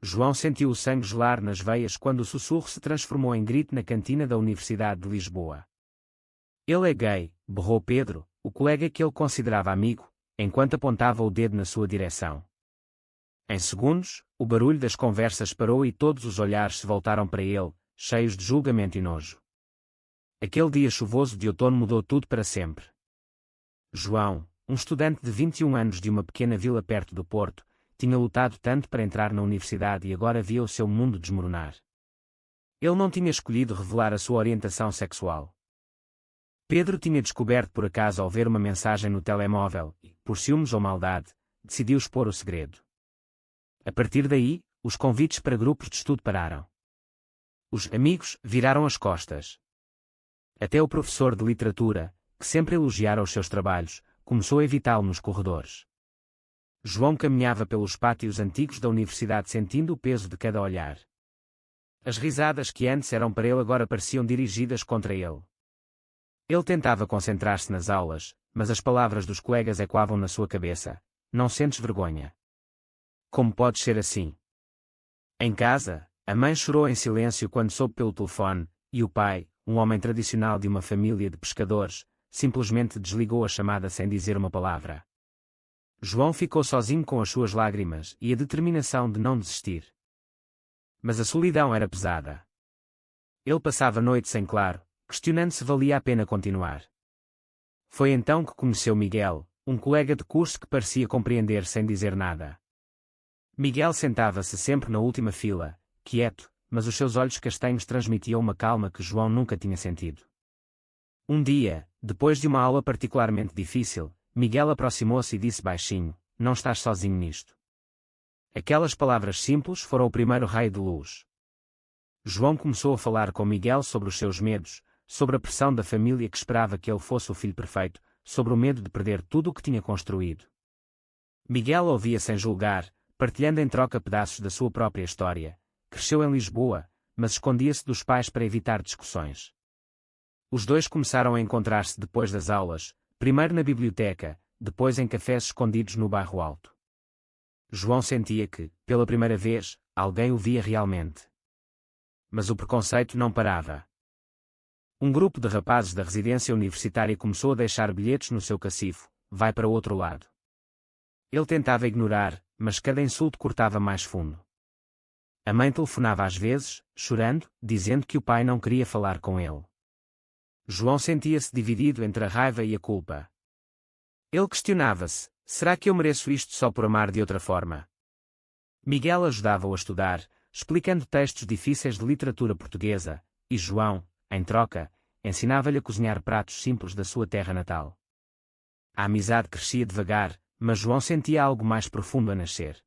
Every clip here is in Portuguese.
João sentiu o sangue gelar nas veias quando o sussurro se transformou em grito na cantina da Universidade de Lisboa. Ele é gay, berrou Pedro, o colega que ele considerava amigo, enquanto apontava o dedo na sua direção. Em segundos, o barulho das conversas parou e todos os olhares se voltaram para ele, cheios de julgamento e nojo. Aquele dia chuvoso de outono mudou tudo para sempre. João, um estudante de 21 anos de uma pequena vila perto do Porto, tinha lutado tanto para entrar na universidade e agora via o seu mundo desmoronar. Ele não tinha escolhido revelar a sua orientação sexual. Pedro tinha descoberto por acaso ao ver uma mensagem no telemóvel e, por ciúmes ou maldade, decidiu expor o segredo. A partir daí, os convites para grupos de estudo pararam. Os amigos viraram as costas. Até o professor de literatura, que sempre elogiara os seus trabalhos, começou a evitá-lo nos corredores. João caminhava pelos pátios antigos da universidade sentindo o peso de cada olhar. As risadas que antes eram para ele agora pareciam dirigidas contra ele. Ele tentava concentrar-se nas aulas, mas as palavras dos colegas ecoavam na sua cabeça. Não sentes vergonha? Como podes ser assim? Em casa, a mãe chorou em silêncio quando soube pelo telefone, e o pai, um homem tradicional de uma família de pescadores, simplesmente desligou a chamada sem dizer uma palavra. João ficou sozinho com as suas lágrimas e a determinação de não desistir. Mas a solidão era pesada. Ele passava noites em claro, questionando se valia a pena continuar. Foi então que conheceu Miguel, um colega de curso que parecia compreender sem dizer nada. Miguel sentava-se sempre na última fila, quieto, mas os seus olhos castanhos transmitiam uma calma que João nunca tinha sentido. Um dia, depois de uma aula particularmente difícil, Miguel aproximou-se e disse baixinho: "Não estás sozinho nisto." Aquelas palavras simples foram o primeiro raio de luz. João começou a falar com Miguel sobre os seus medos, sobre a pressão da família que esperava que ele fosse o filho perfeito, sobre o medo de perder tudo o que tinha construído. Miguel ouvia sem julgar, partilhando em troca pedaços da sua própria história. Cresceu em Lisboa, mas escondia-se dos pais para evitar discussões. Os dois começaram a encontrar-se depois das aulas, primeiro na biblioteca, depois em cafés escondidos no bairro Alto. João sentia que, pela primeira vez, alguém o via realmente. Mas o preconceito não parava. Um grupo de rapazes da residência universitária começou a deixar bilhetes no seu cacifo: "Vai para o outro lado." Ele tentava ignorar, mas cada insulto cortava mais fundo. A mãe telefonava às vezes, chorando, dizendo que o pai não queria falar com ele. João sentia-se dividido entre a raiva e a culpa. Ele questionava-se: será que eu mereço isto só por amar de outra forma? Miguel ajudava-o a estudar, explicando textos difíceis de literatura portuguesa, e João, em troca, ensinava-lhe a cozinhar pratos simples da sua terra natal. A amizade crescia devagar, mas João sentia algo mais profundo a nascer.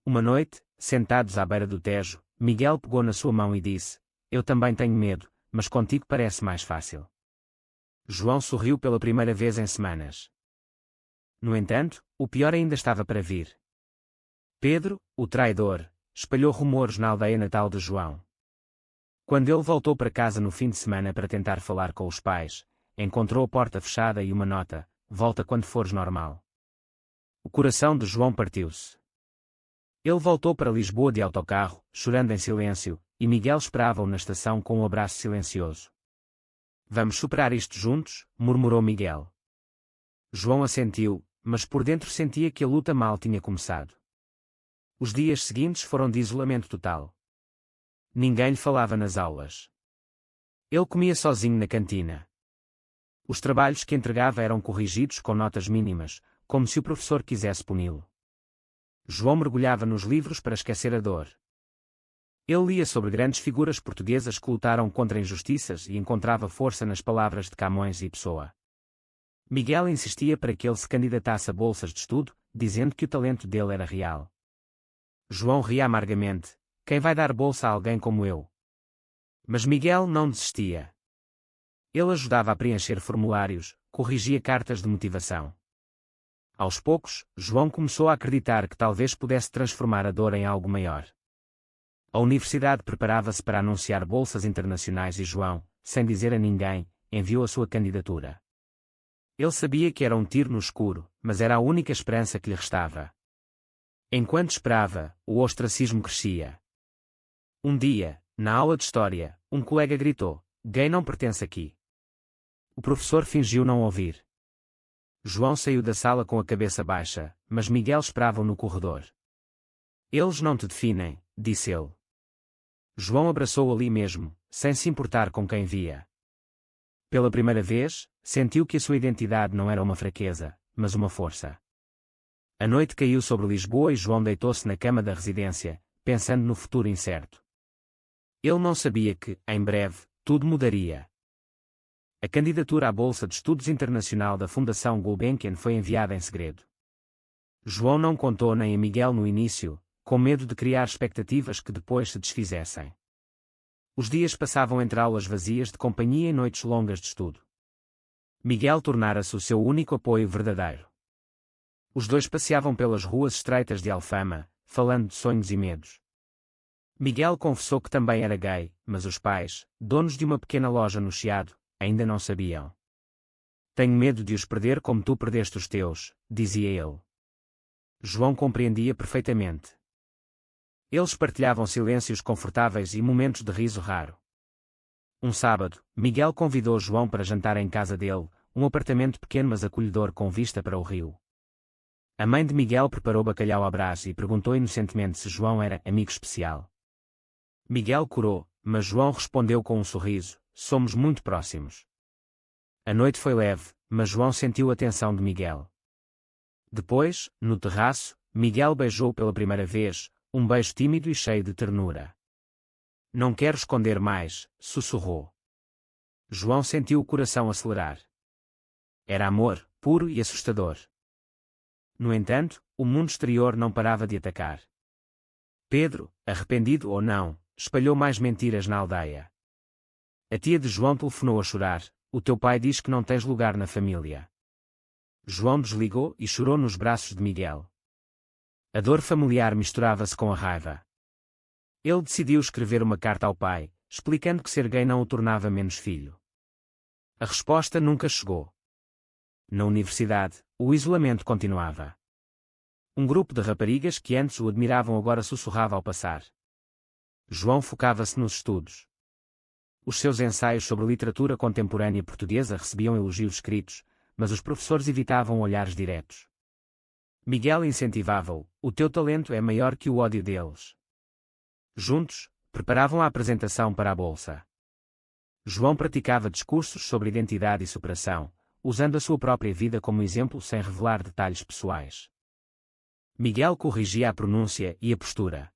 Uma noite, sentados à beira do Tejo, Miguel pegou na sua mão e disse: "Eu também tenho medo, mas contigo parece mais fácil." João sorriu pela primeira vez em semanas. No entanto, o pior ainda estava para vir. Pedro, o traidor, espalhou rumores na aldeia natal de João. Quando ele voltou para casa no fim de semana para tentar falar com os pais, encontrou a porta fechada e uma nota: "Volta quando fores normal." O coração de João partiu-se. Ele voltou para Lisboa de autocarro, chorando em silêncio, e Miguel esperava-o na estação com um abraço silencioso. "Vamos superar isto juntos?" murmurou Miguel. João assentiu, mas por dentro sentia que a luta mal tinha começado. Os dias seguintes foram de isolamento total. Ninguém lhe falava nas aulas. Ele comia sozinho na cantina. Os trabalhos que entregava eram corrigidos com notas mínimas, como se o professor quisesse puni-lo. João mergulhava nos livros para esquecer a dor. Ele lia sobre grandes figuras portuguesas que lutaram contra injustiças e encontrava força nas palavras de Camões e Pessoa. Miguel insistia para que ele se candidatasse a bolsas de estudo, dizendo que o talento dele era real. João ria amargamente: "Quem vai dar bolsa a alguém como eu?" Mas Miguel não desistia. Ele ajudava a preencher formulários, corrigia cartas de motivação. Aos poucos, João começou a acreditar que talvez pudesse transformar a dor em algo maior. A universidade preparava-se para anunciar bolsas internacionais e João, sem dizer a ninguém, enviou a sua candidatura. Ele sabia que era um tiro no escuro, mas era a única esperança que lhe restava. Enquanto esperava, o ostracismo crescia. Um dia, na aula de história, um colega gritou: "Gay não pertence aqui." O professor fingiu não ouvir. João saiu da sala com a cabeça baixa, mas Miguel esperava-o no corredor. "Eles não te definem", disse ele. João abraçou-o ali mesmo, sem se importar com quem via. Pela primeira vez, sentiu que a sua identidade não era uma fraqueza, mas uma força. A noite caiu sobre Lisboa e João deitou-se na cama da residência, pensando no futuro incerto. Ele não sabia que, em breve, tudo mudaria. A candidatura à Bolsa de Estudos Internacional da Fundação Gulbenkian foi enviada em segredo. João não contou nem a Miguel no início, com medo de criar expectativas que depois se desfizessem. Os dias passavam entre aulas vazias de companhia e noites longas de estudo. Miguel tornara-se o seu único apoio verdadeiro. Os dois passeavam pelas ruas estreitas de Alfama, falando de sonhos e medos. Miguel confessou que também era gay, mas os pais, donos de uma pequena loja no Chiado, ainda não sabiam. "Tenho medo de os perder como tu perdeste os teus", dizia ele. João compreendia perfeitamente. Eles partilhavam silêncios confortáveis e momentos de riso raro. Um sábado, Miguel convidou João para jantar em casa dele, um apartamento pequeno mas acolhedor com vista para o rio. A mãe de Miguel preparou bacalhau à brás e perguntou inocentemente se João era amigo especial. Miguel corou, mas João respondeu com um sorriso: "Somos muito próximos." A noite foi leve, mas João sentiu a tensão de Miguel. Depois, no terraço, Miguel beijou pela primeira vez, um beijo tímido e cheio de ternura. "Não quero esconder mais", sussurrou. João sentiu o coração acelerar. Era amor, puro e assustador. No entanto, o mundo exterior não parava de atacar. Pedro, arrependido ou não, espalhou mais mentiras na aldeia. A tia de João telefonou a chorar: "O teu pai diz que não tens lugar na família." João desligou e chorou nos braços de Miguel. A dor familiar misturava-se com a raiva. Ele decidiu escrever uma carta ao pai, explicando que ser gay não o tornava menos filho. A resposta nunca chegou. Na universidade, o isolamento continuava. Um grupo de raparigas que antes o admiravam agora sussurrava ao passar. João focava-se nos estudos. Os seus ensaios sobre literatura contemporânea portuguesa recebiam elogios escritos, mas os professores evitavam olhares diretos. Miguel incentivava-o: "O teu talento é maior que o ódio deles." Juntos, preparavam a apresentação para a Bolsa. João praticava discursos sobre identidade e superação, usando a sua própria vida como exemplo sem revelar detalhes pessoais. Miguel corrigia a pronúncia e a postura.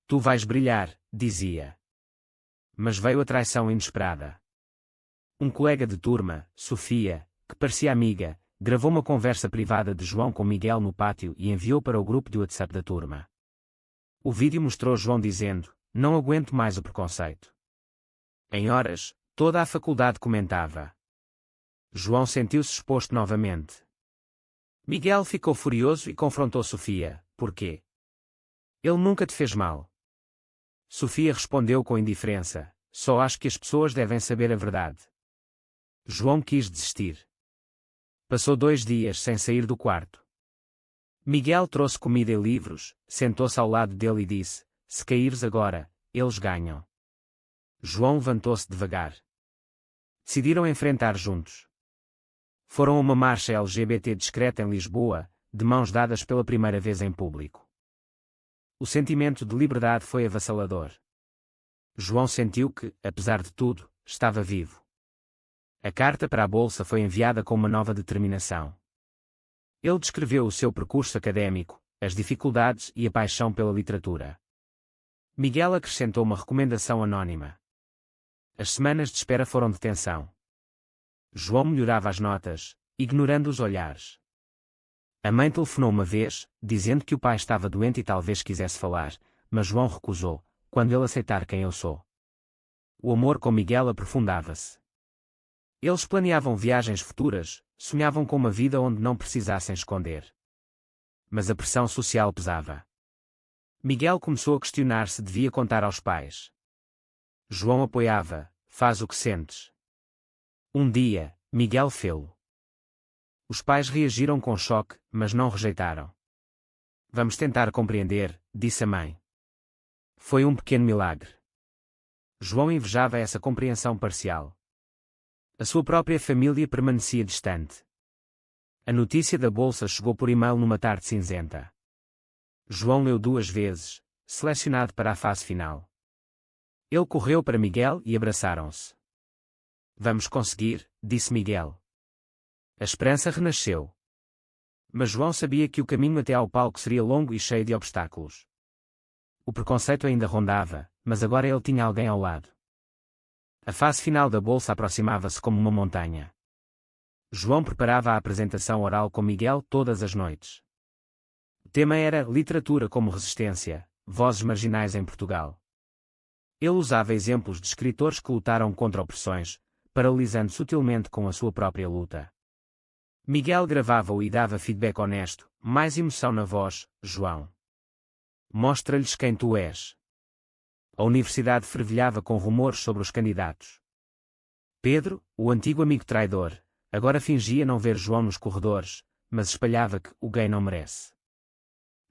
"Tu vais brilhar", dizia. Mas veio a traição inesperada. Um colega de turma, Sofia, que parecia amiga, gravou uma conversa privada de João com Miguel no pátio e enviou para o grupo de WhatsApp da turma. O vídeo mostrou João dizendo: "Não aguento mais o preconceito." Em horas, toda a faculdade comentava. João sentiu-se exposto novamente. Miguel ficou furioso e confrontou Sofia: "Por quê? Ele nunca te fez mal." Sofia respondeu com indiferença: "Só acho que as pessoas devem saber a verdade." João quis desistir. Passou 2 dias sem sair do quarto. Miguel trouxe comida e livros, sentou-se ao lado dele e disse: "Se caíres agora, eles ganham." João levantou-se devagar. Decidiram enfrentar juntos. Foram a uma marcha LGBT discreta em Lisboa, de mãos dadas pela primeira vez em público. O sentimento de liberdade foi avassalador. João sentiu que, apesar de tudo, estava vivo. A carta para a Bolsa foi enviada com uma nova determinação. Ele descreveu o seu percurso académico, as dificuldades e a paixão pela literatura. Miguel acrescentou uma recomendação anónima. As semanas de espera foram de tensão. João melhorava as notas, ignorando os olhares. A mãe telefonou uma vez, dizendo que o pai estava doente e talvez quisesse falar, mas João recusou: "Quando ele aceitar quem eu sou." O amor com Miguel aprofundava-se. Eles planeavam viagens futuras, sonhavam com uma vida onde não precisassem esconder. Mas a pressão social pesava. Miguel começou a questionar se devia contar aos pais. João apoiava: "Faz o que sentes." Um dia, Miguel fê-lo. Os pais reagiram com choque, mas não rejeitaram. Vamos tentar compreender, disse a mãe. Foi um pequeno milagre. João invejava essa compreensão parcial. A sua própria família permanecia distante. A notícia da bolsa chegou por e-mail numa tarde cinzenta. João leu 2 vezes, selecionado para a fase final. Ele correu para Miguel e abraçaram-se. Vamos conseguir, disse Miguel. A esperança renasceu. Mas João sabia que o caminho até ao palco seria longo e cheio de obstáculos. O preconceito ainda rondava, mas agora ele tinha alguém ao lado. A fase final da bolsa aproximava-se como uma montanha. João preparava a apresentação oral com Miguel todas as noites. O tema era literatura como resistência, vozes marginais em Portugal. Ele usava exemplos de escritores que lutaram contra opressões, paralisando sutilmente com a sua própria luta. Miguel gravava-o e dava feedback honesto, mais emoção na voz. João, mostra-lhes quem tu és. A universidade fervilhava com rumores sobre os candidatos. Pedro, o antigo amigo traidor, agora fingia não ver João nos corredores, mas espalhava que o gay não merece.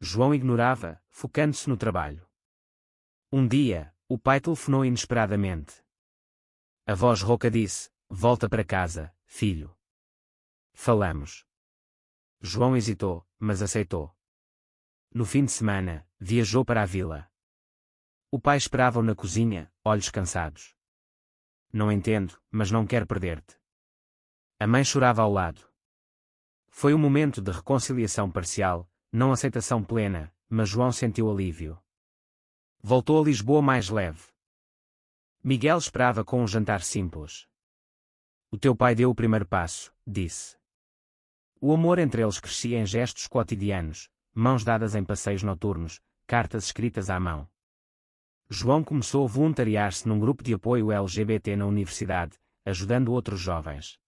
João ignorava, focando-se no trabalho. Um dia, o pai telefonou inesperadamente. A voz rouca disse: volta para casa, filho. Falamos. João hesitou, mas aceitou. No fim de semana, viajou para a vila. O pai esperava-o na cozinha, olhos cansados. Não entendo, mas não quero perder-te. A mãe chorava ao lado. Foi um momento de reconciliação parcial, não aceitação plena, mas João sentiu alívio. Voltou a Lisboa mais leve. Miguel esperava com um jantar simples. O teu pai deu o primeiro passo, disse. O amor entre eles crescia em gestos cotidianos, mãos dadas em passeios noturnos, cartas escritas à mão. João começou a voluntariar-se num grupo de apoio LGBT na universidade, ajudando outros jovens.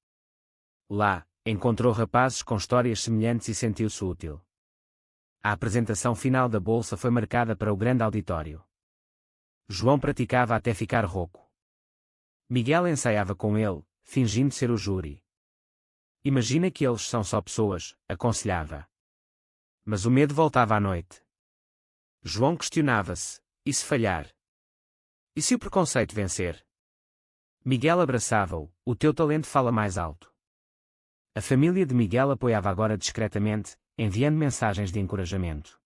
Lá, encontrou rapazes com histórias semelhantes e sentiu-se útil. A apresentação final da bolsa foi marcada para o grande auditório. João praticava até ficar rouco. Miguel ensaiava com ele, fingindo ser o júri. Imagina que eles são só pessoas, aconselhava. Mas o medo voltava à noite. João questionava-se: e se falhar? E se o preconceito vencer? Miguel abraçava-o: o teu talento fala mais alto. A família de Miguel apoiava agora discretamente, enviando mensagens de encorajamento.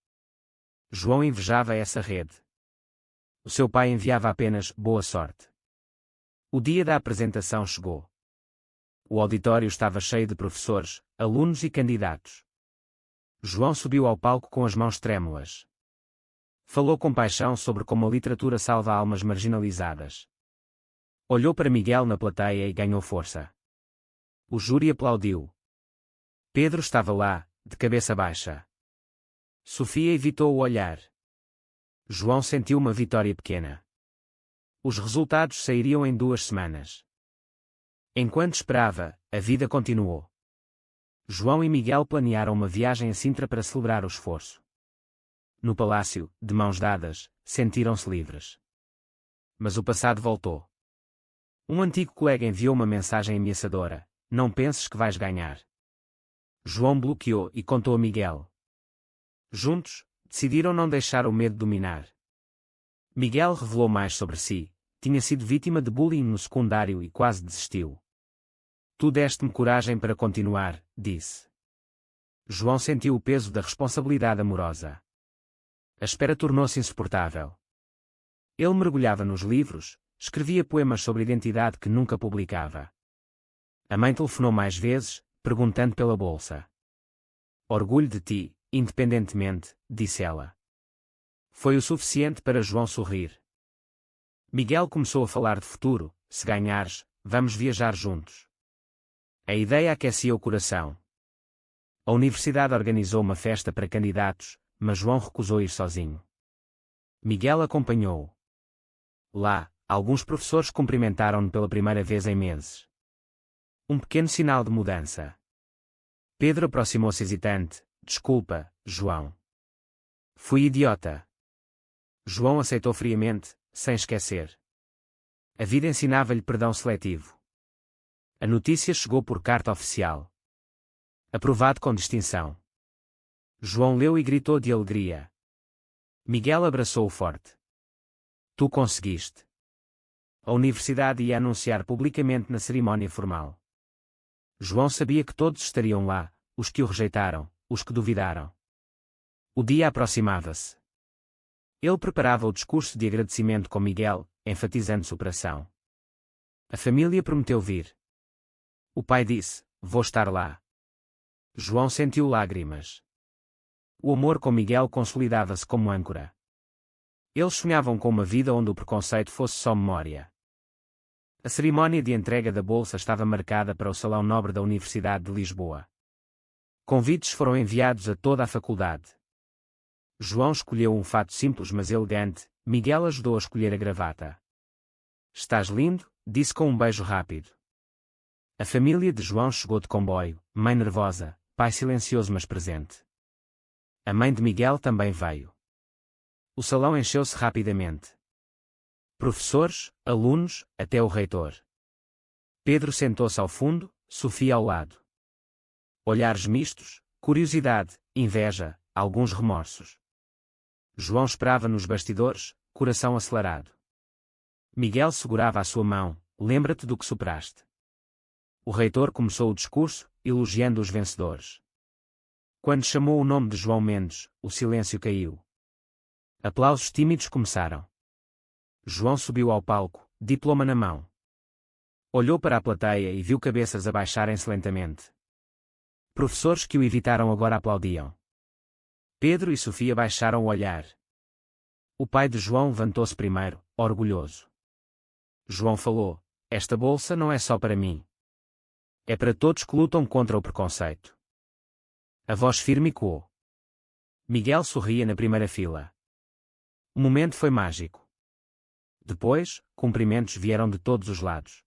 João invejava essa rede. O seu pai enviava apenas boa sorte. O dia da apresentação chegou. O auditório estava cheio de professores, alunos e candidatos. João subiu ao palco com as mãos trêmulas. Falou com paixão sobre como a literatura salva almas marginalizadas. Olhou para Miguel na plateia e ganhou força. O júri aplaudiu. Pedro estava lá, de cabeça baixa. Sofia evitou o olhar. João sentiu uma vitória pequena. Os resultados sairiam em 2 semanas. Enquanto esperava, a vida continuou. João e Miguel planearam uma viagem a Sintra para celebrar o esforço. No palácio, de mãos dadas, sentiram-se livres. Mas o passado voltou. Um antigo colega enviou uma mensagem ameaçadora: não penses que vais ganhar. João bloqueou e contou a Miguel. Juntos, decidiram não deixar o medo dominar. Miguel revelou mais sobre si: tinha sido vítima de bullying no secundário e quase desistiu. Tu deste-me coragem para continuar, disse. João sentiu o peso da responsabilidade amorosa. A espera tornou-se insuportável. Ele mergulhava nos livros, escrevia poemas sobre identidade que nunca publicava. A mãe telefonou mais vezes, perguntando pela bolsa. Orgulho de ti, independentemente, disse ela. Foi o suficiente para João sorrir. Miguel começou a falar de futuro: se ganhares, vamos viajar juntos. A ideia aquecia o coração. A universidade organizou uma festa para candidatos, mas João recusou ir sozinho. Miguel acompanhou-o. Lá, alguns professores cumprimentaram-no pela primeira vez em meses. Um pequeno sinal de mudança. Pedro aproximou-se hesitante: desculpa, João. Fui idiota. João aceitou friamente, sem esquecer. A vida ensinava-lhe perdão seletivo. A notícia chegou por carta oficial. Aprovado com distinção. João leu e gritou de alegria. Miguel abraçou-o forte. Tu conseguiste. A universidade ia anunciar publicamente na cerimónia formal. João sabia que todos estariam lá, os que o rejeitaram, os que duvidaram. O dia aproximava-se. Ele preparava o discurso de agradecimento com Miguel, enfatizando superação. A família prometeu vir. O pai disse: vou estar lá. João sentiu lágrimas. O amor com Miguel consolidava-se como âncora. Eles sonhavam com uma vida onde o preconceito fosse só memória. A cerimónia de entrega da bolsa estava marcada para o Salão Nobre da Universidade de Lisboa. Convites foram enviados a toda a faculdade. João escolheu um fato simples mas elegante, Miguel ajudou a escolher a gravata. Estás lindo, disse com um beijo rápido. A família de João chegou de comboio, mãe nervosa, pai silencioso mas presente. A mãe de Miguel também veio. O salão encheu-se rapidamente. Professores, alunos, até o reitor. Pedro sentou-se ao fundo, Sofia ao lado. Olhares mistos, curiosidade, inveja, alguns remorsos. João esperava nos bastidores, coração acelerado. Miguel segurava a sua mão, lembra-te do que superaste. O reitor começou o discurso, elogiando os vencedores. Quando chamou o nome de João Mendes, o silêncio caiu. Aplausos tímidos começaram. João subiu ao palco, diploma na mão. Olhou para a plateia e viu cabeças abaixarem-se lentamente. Professores que o evitaram agora aplaudiam. Pedro e Sofia baixaram o olhar. O pai de João levantou-se primeiro, orgulhoso. João falou: esta bolsa não é só para mim. É para todos que lutam contra o preconceito. A voz firme ecoou. Miguel sorria na primeira fila. O momento foi mágico. Depois, cumprimentos vieram de todos os lados.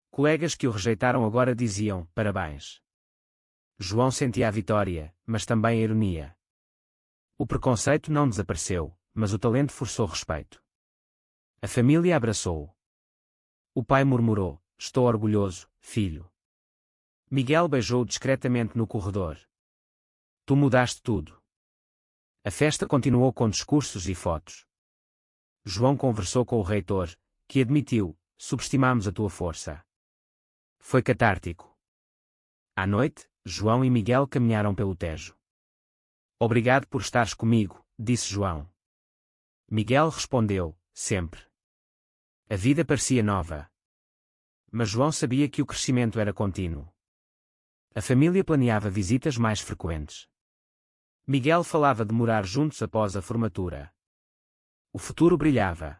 Colegas que o rejeitaram agora diziam: parabéns. João sentia a vitória, mas também a ironia. O preconceito não desapareceu, mas o talento forçou respeito. A família abraçou-o. O pai murmurou: estou orgulhoso, filho. Miguel beijou-o discretamente no corredor. Tu mudaste tudo. A festa continuou com discursos e fotos. João conversou com o reitor, que admitiu: subestimamos a tua força. Foi catártico. À noite, João e Miguel caminharam pelo Tejo. Obrigado por estares comigo, disse João. Miguel respondeu: sempre. A vida parecia nova. Mas João sabia que o crescimento era contínuo. A família planeava visitas mais frequentes. Miguel falava de morar juntos após a formatura. O futuro brilhava.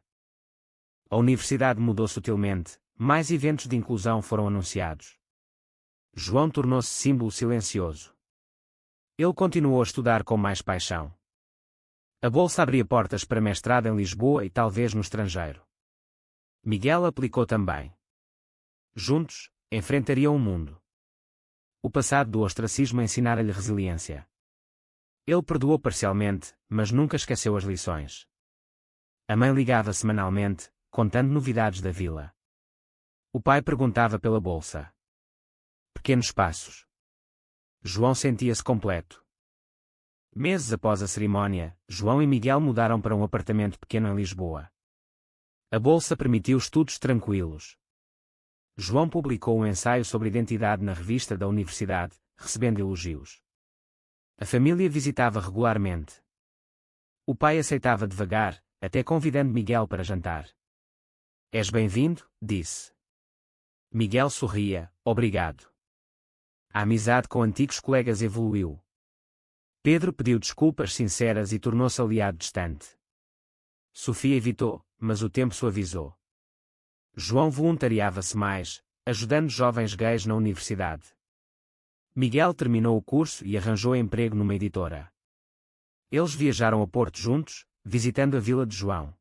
A universidade mudou sutilmente, mais eventos de inclusão foram anunciados. João tornou-se símbolo silencioso. Ele continuou a estudar com mais paixão. A bolsa abria portas para mestrado em Lisboa e talvez no estrangeiro. Miguel aplicou também. Juntos, enfrentariam o mundo. O passado do ostracismo ensinara-lhe resiliência. Ele perdoou parcialmente, mas nunca esqueceu as lições. A mãe ligava semanalmente, contando novidades da vila. O pai perguntava pela bolsa. Pequenos passos. João sentia-se completo. Meses após a cerimónia, João e Miguel mudaram para um apartamento pequeno em Lisboa. A bolsa permitiu estudos tranquilos. João publicou um ensaio sobre identidade na revista da universidade, recebendo elogios. A família visitava regularmente. O pai aceitava devagar, até convidando Miguel para jantar. És bem-vindo, disse. Miguel sorria: obrigado. A amizade com antigos colegas evoluiu. Pedro pediu desculpas sinceras e tornou-se aliado distante. Sofia evitou, mas o tempo suavizou. João voluntariava-se mais, ajudando jovens gays na universidade. Miguel terminou o curso e arranjou emprego numa editora. Eles viajaram a Porto juntos, visitando a vila de João.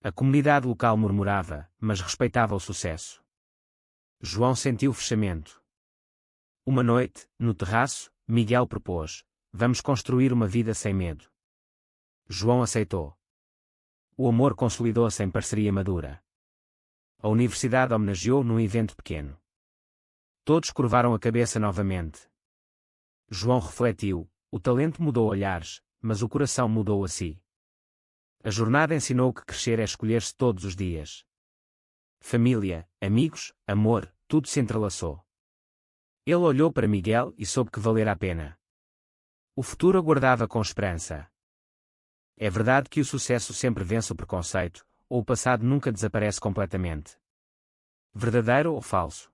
A comunidade local murmurava, mas respeitava o sucesso. João sentiu o fechamento. Uma noite, no terraço, Miguel propôs: vamos construir uma vida sem medo. João aceitou. O amor consolidou-se em parceria madura. A universidade homenageou num evento pequeno. Todos curvaram a cabeça novamente. João refletiu: O talento mudou olhares, mas o coração mudou a si. A jornada ensinou que crescer é escolher-se todos os dias. Família, amigos, amor, tudo se entrelaçou. Ele olhou para Miguel e soube que valera a pena. O futuro aguardava com esperança. É verdade que o sucesso sempre vence o preconceito, ou o passado nunca desaparece completamente. Verdadeiro ou falso?